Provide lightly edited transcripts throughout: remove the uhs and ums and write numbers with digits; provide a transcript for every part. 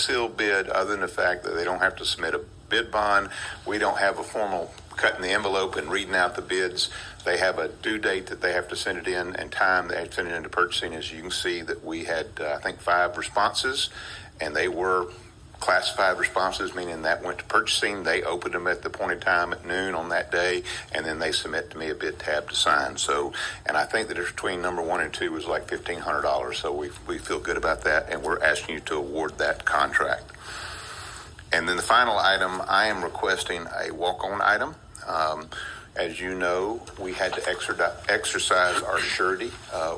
sealed bid, other than the fact that they don't have to submit a bid bond. We don't have a formal cutting the envelope and reading out the bids. They have a due date that they have to send it in and time they have to send it into purchasing. As you can see, that we had, I think, 5 responses, and they were classified responses, meaning that went to purchasing. They opened them at the appointed time at noon on that day, and then they submit to me a bid tab to sign. So, and I think the difference between number 1 and 2 was like $1,500. So we feel good about that, and we're asking you to award that contract. And then the final item, I am requesting a walk-on item. As you know, we had to exercise our surety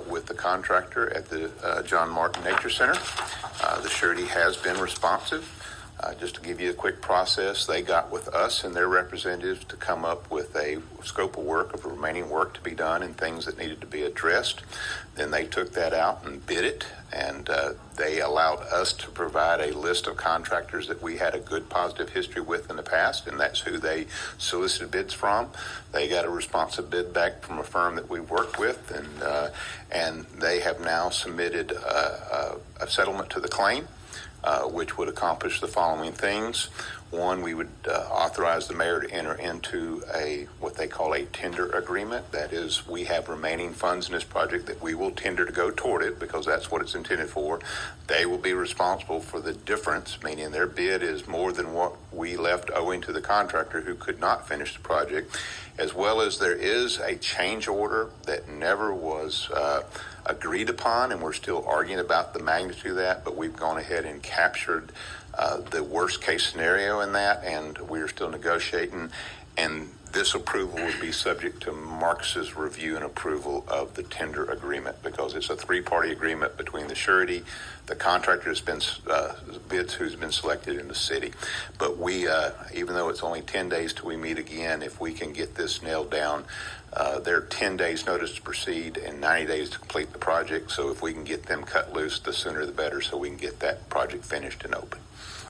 with the contractor at the John Martin Nature Center. The surety has been responsive. Just to give you a quick process, they got with us and their representatives to come up with a scope of work of remaining work to be done and things that needed to be addressed. Then they took that out and bid it, and they allowed us to provide a list of contractors that we had a good positive history with in the past, and that's who they solicited bids from. They got a responsive bid back from a firm that we worked with, and they have now submitted a settlement to the claim. Which would accomplish the following things. One, we would authorize the mayor to enter into what they call a tender agreement. That is, we have remaining funds in this project that we will tender to go toward it because that's what it's intended for. They will be responsible for the difference, meaning their bid is more than what we left owing to the contractor who could not finish the project, as well as there is a change order that never was agreed upon, and we're still arguing about the magnitude of that, but we've gone ahead and captured the worst case scenario in that, and we're still negotiating, and this approval would be subject to Marcus's review and approval of the tender agreement because it's a 3-party agreement between the surety, the contractor has been bids who's been selected in the city. But we, even though it's only 10 days till we meet again, if we can get this nailed down, they're 10 days notice to proceed and 90 days to complete the project. So if we can get them cut loose, the sooner the better, so we can get that project finished and open.